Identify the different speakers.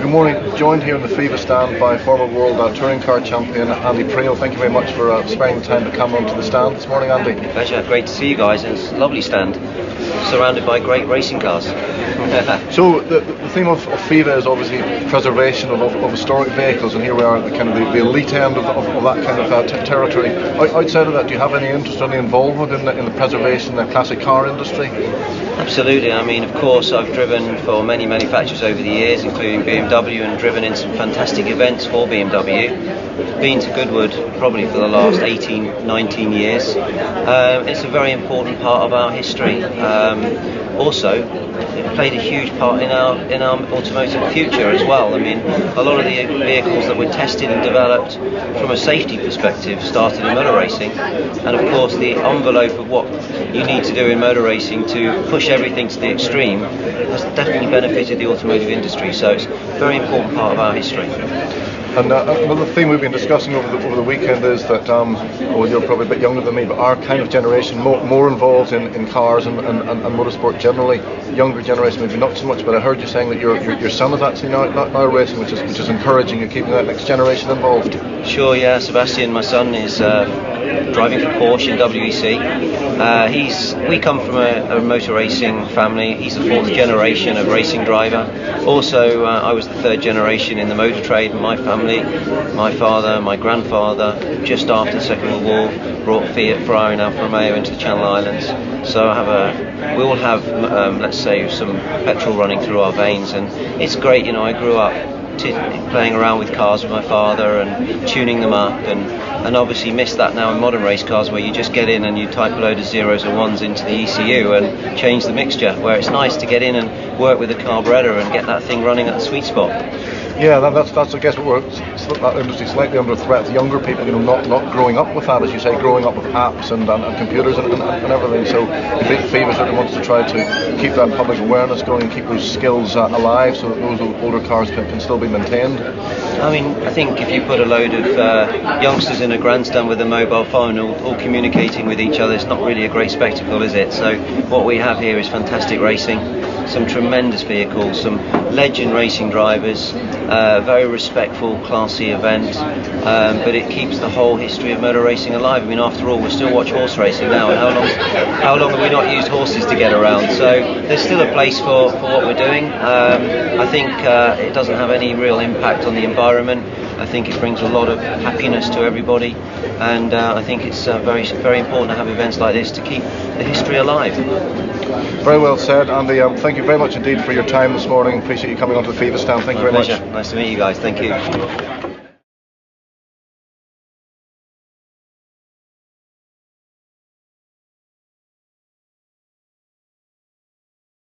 Speaker 1: Good morning. Joined here in the FIVA stand by former world touring car champion Andy Priaulx. Thank you very much for sparing the time to come onto the stand this morning, Andy.
Speaker 2: Pleasure. Great to see you guys. It's a lovely stand, surrounded by great racing cars.
Speaker 1: So the theme of FIVA is obviously preservation of historic vehicles, and here we are at the kind of the elite end of that kind of territory. Outside of that, do you have any interest or any involvement in the preservation of the classic car industry?
Speaker 2: Absolutely. I mean, of course, I've driven for many manufacturers over the years, including BMW, and driven in some fantastic events for BMW. Been to Goodwood probably for the last 18-19 years. It's a very important part of our history. Also, it played a huge part in our automotive future as well. I mean, a lot of the vehicles that were tested and developed from a safety perspective started in motor racing, and of course the envelope of what you need to do in motor racing to push everything to the extreme has definitely benefited the automotive industry, so it's a very important part of our history.
Speaker 1: And another thing we've been discussing over the weekend is that, well, you're probably a bit younger than me, but our kind of generation more involved in cars and motorsport generally. Younger generation maybe not so much, but I heard you saying that your son is actually now racing, which is encouraging. You're keeping that next generation involved.
Speaker 2: Sure, yeah. Sebastian, my son, is driving for Porsche in WEC. We come from a motor racing family. He's the fourth generation of racing driver. Also, I was the third generation in the motor trade in my family. My father, my grandfather, just after the Second World War, brought Fiat, Ferrari and Alfa Romeo into the Channel Islands. So we all have, let's say, some petrol running through our veins, and it's great. You know, I grew up playing around with cars with my father and tuning them up, and obviously miss that now in modern race cars, where you just get in and you type a load of zeros or ones into the ECU and change the mixture, where it's nice to get in and work with the carburetor and get that thing running at the sweet spot.
Speaker 1: Yeah, that's I guess that industry slightly under threat. Younger people, not growing up with that, as you say, growing up with apps and computers and everything. So FIVA certainly wants to try to keep that public awareness going and keep those skills alive, so that those older cars can still be maintained.
Speaker 2: I mean, I think if you put a load of youngsters in a grandstand with a mobile phone all communicating with each other, it's not really a great spectacle, is it? So what we have here is fantastic racing, some tremendous vehicles, some legend racing drivers, very respectful, classy event, but it keeps the whole history of motor racing alive. I mean, after all, we still watch horse racing now, and how long have we not used horses to get around? So there's still a place for what we're doing. I think it doesn't have any real impact on the environment. I think it brings a lot of happiness to everybody, and I think it's very, very important to have events like this to keep the history alive.
Speaker 1: Very well said, Andy. Thank you very much indeed for your time this morning. Appreciate you coming onto the FIVA stand. Thank you very much.
Speaker 2: Nice to meet you guys. Thank you.